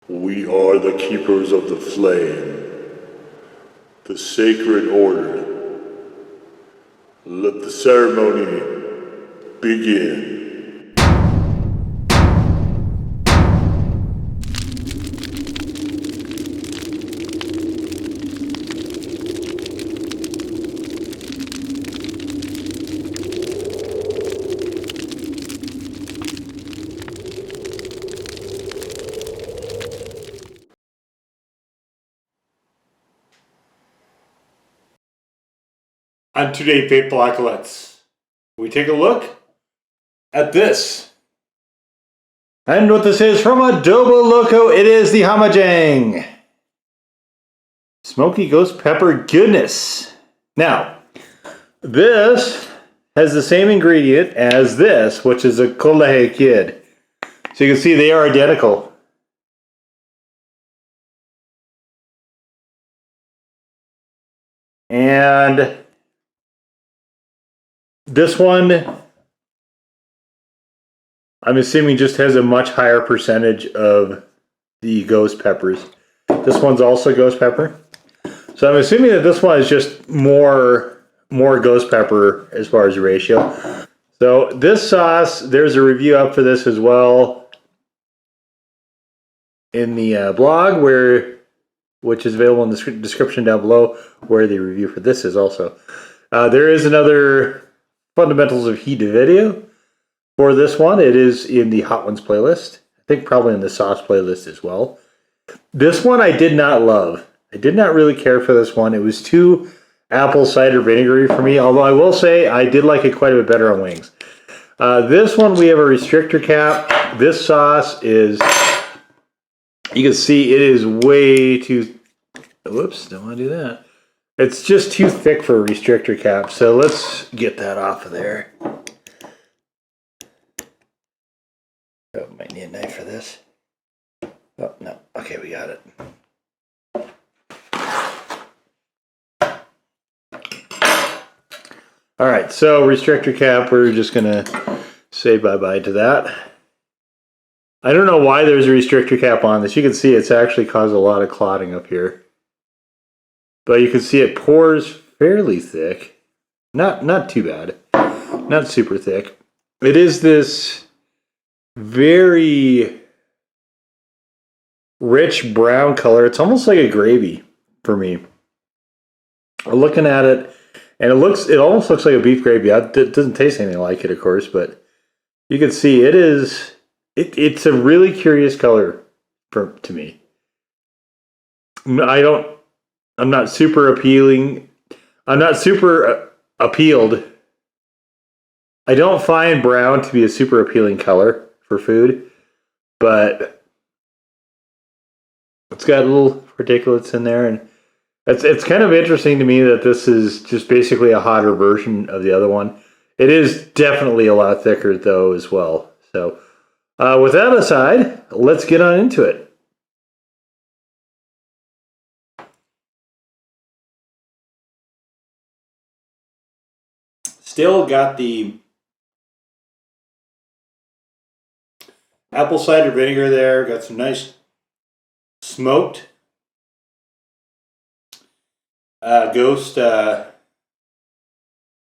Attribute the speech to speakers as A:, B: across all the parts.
A: We are the keepers of the flame, the sacred order. Let the ceremony begin.
B: On today, Faithful Acolytes, we take a look at this. And what this is from Adoboloco, it is the Hamajang. Smoky ghost pepper goodness. Now, this has the same ingredient as this, which is a Callender kid. So you can see they are identical. And this one, I'm assuming, just has a much higher percentage of the ghost peppers. This one's also ghost pepper. So I'm assuming that this one is just more ghost pepper as far as the ratio. So this sauce, there's a review up for this as well in the blog, which is available in the description down below, where the review for this is also. There is another Fundamentals of Heat video for this one. It is in the Hot Ones playlist. I think probably in the sauce playlist as well. This one I did not love. I did not really care for this one. It was too apple cider vinegary for me, although I will say I did like it quite a bit better on wings. This one we have a restrictor cap. This sauce is, you can see it is way too, whoops, don't want to do that. It's just too thick for a restrictor cap, so let's get that off of there. Oh, might need a knife for this. Oh, no. Okay, we got it. Alright, so restrictor cap, we're just going to say bye-bye to that. I don't know why there's a restrictor cap on this. You can see it's actually caused a lot of clotting up here. But you can see it pours fairly thick. Not too bad. Not super thick. It is this very rich brown color. It's almost like a gravy for me. I'm looking at it, and it almost looks like a beef gravy. It doesn't taste anything like it, of course, but you can see it's a really curious color to me. I'm not super appealed. I don't find brown to be a super appealing color for food, but it's got little particulates in there, and it's kind of interesting to me that this is just basically a hotter version of the other one. It is definitely a lot thicker though as well. So with that aside, let's get on into it. Still got the apple cider vinegar there. Got some nice smoked ghost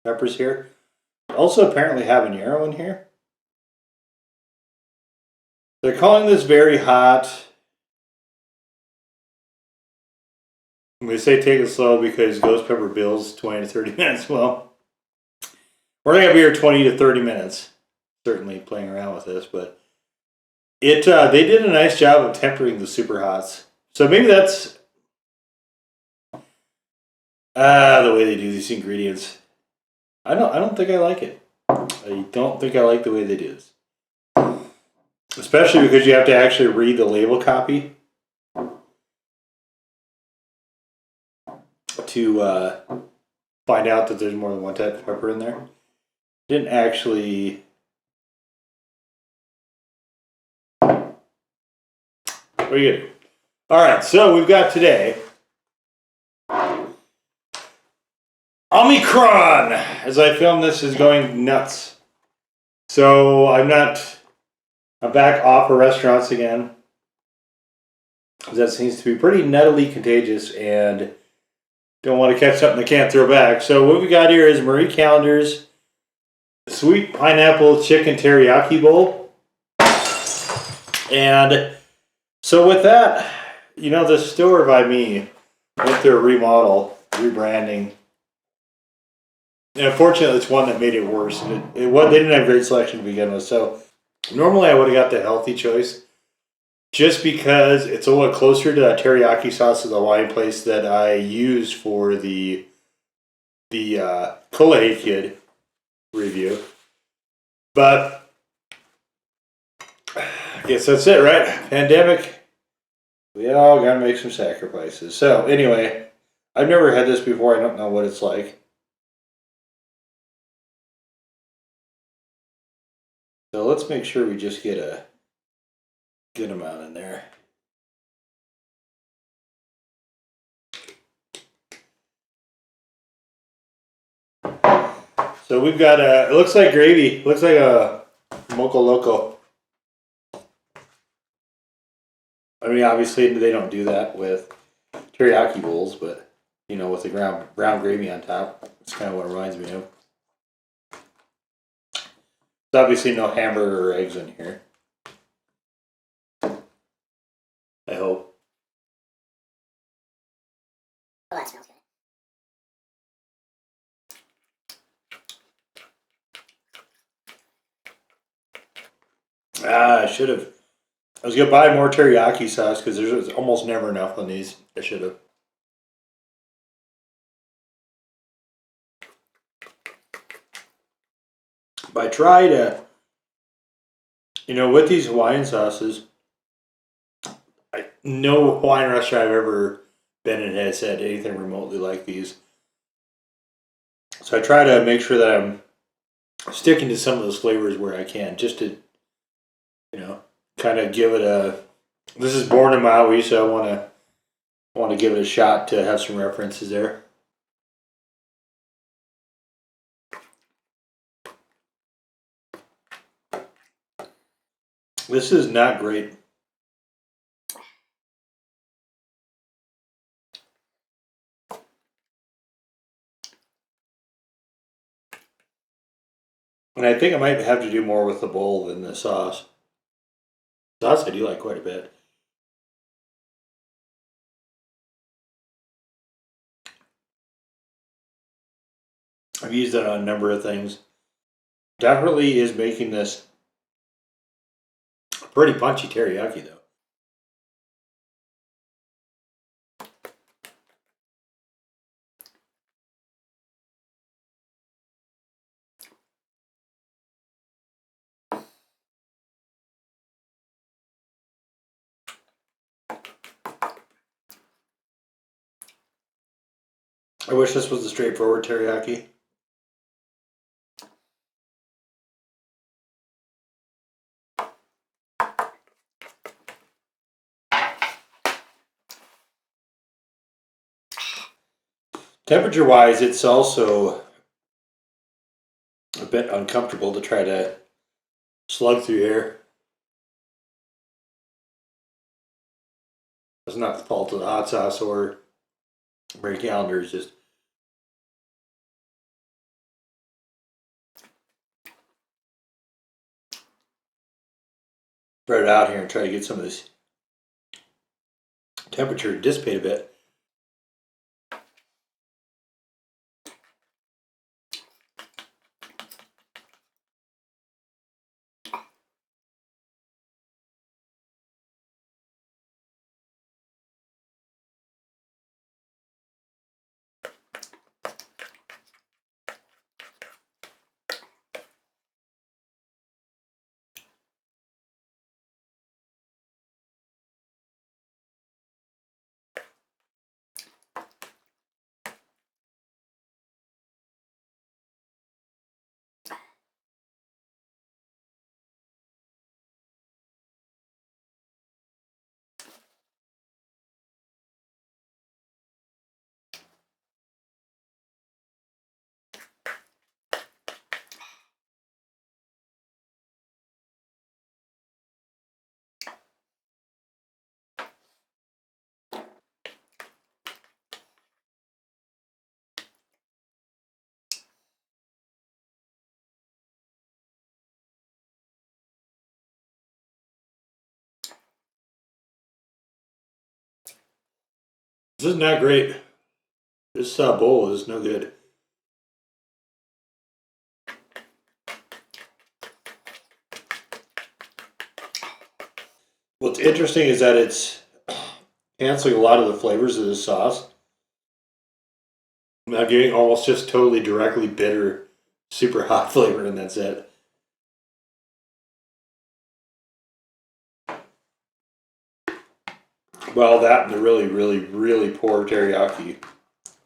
B: peppers here. Also apparently habanero in here. They're calling this very hot. They say take it slow because ghost pepper builds 20 to 30 minutes. Well, we're going to be here 20 to 30 minutes, certainly playing around with this, but they did a nice job of tempering the super hots. So maybe that's the way they do these ingredients. I don't think I like it. I don't think I like the way they do this. Especially because you have to actually read the label copy to find out that there's more than one type of pepper in there. Didn't actually. What are you gonna do? Alright, so we've got today Omicron. As I film this is going nuts. So I'm back off of restaurants again. That seems to be pretty nettily contagious, and don't want to catch something I can't throw back. So what we got here is Marie Callender's sweet pineapple chicken teriyaki bowl. And so with that, the store by me went through a remodel, rebranding. And unfortunately, it's one that made it worse. They didn't have great selection to begin with. So normally I would have got the healthy choice, just because it's a little closer to that teriyaki sauce of the Hawaiian place that I used for the Kool-Aid Kid review. But I guess that's it, right? Pandemic. We all gotta make some sacrifices. So anyway, I've never had this before. I don't know what it's like. So let's make sure we just get a good amount in there. So we've got it looks like gravy. It looks like a Moco Loco. I mean, obviously they don't do that with teriyaki bowls, but with the brown gravy on top, that's kind of what it reminds me of. There's obviously no hamburger or eggs in here. I hope.
C: Oh, that smells good.
B: I should have. I was gonna buy more teriyaki sauce because there's almost never enough on these. I should have. But I try to, with these Hawaiian sauces, no Hawaiian restaurant I've ever been in has had anything remotely like these. So I try to make sure that I'm sticking to some of those flavors where I can, just to, kind of give it a. This is born in Maui, so I want to give it a shot to have some references there. This is not great. And I think I might have to do more with the bowl than the sauce. Sauce I do like quite a bit. I've used it on a number of things. Definitely is making this a pretty punchy teriyaki, though. I wish this was a straightforward teriyaki. Temperature wise, it's also a bit uncomfortable to try to slug through here. It's not the fault of the hot sauce or Mary Callender, it's just. Spread it out here and try to get some of this temperature to dissipate a bit. This is not great. This bowl is no good. What's interesting is that it's canceling a lot of the flavors of this sauce. I'm not getting almost just totally directly bitter, super hot flavor, and that's it. Well, that and the really, really, really poor teriyaki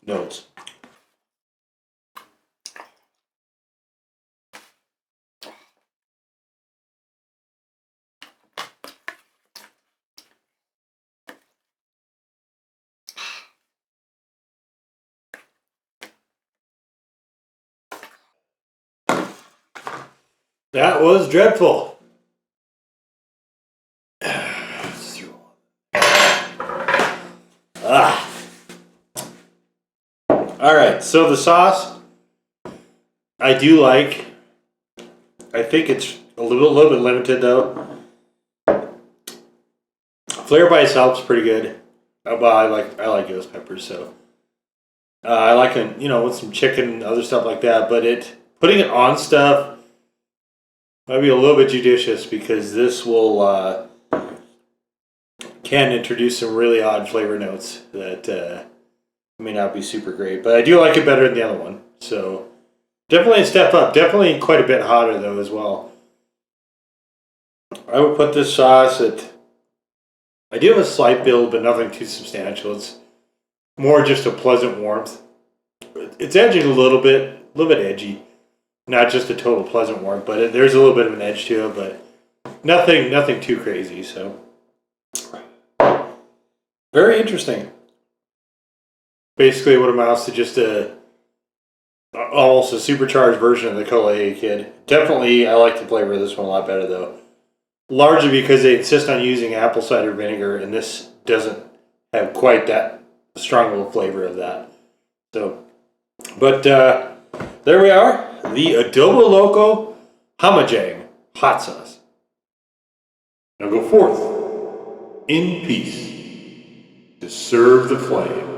B: notes. That was dreadful. Ah. All right, so the sauce I do like. I think it's a little bit limited though. Flavor by itself is pretty good. Well, I like ghost peppers, so I like it, with some chicken and other stuff like that. But putting it on stuff might be a little bit judicious because this will can introduce some really odd flavor notes that may not be super great. But I do like it better than the other one. So definitely a step up. Definitely quite a bit hotter though as well. I would put this sauce at. I do have a slight build, but nothing too substantial. It's more just a pleasant warmth. It's edging a little bit edgy. Not just a total pleasant warmth, but there's a little bit of an edge to it, but nothing too crazy. So very interesting. Basically, what amounts to just almost a supercharged version of the Kool-Aid Kid. Definitely, I like the flavor of this one a lot better though. Largely because they insist on using apple cider vinegar, and this doesn't have quite that strong of a flavor of that. So, but there we are, the Adoboloco Hamajang hot sauce. Now go forth in peace to serve the flame.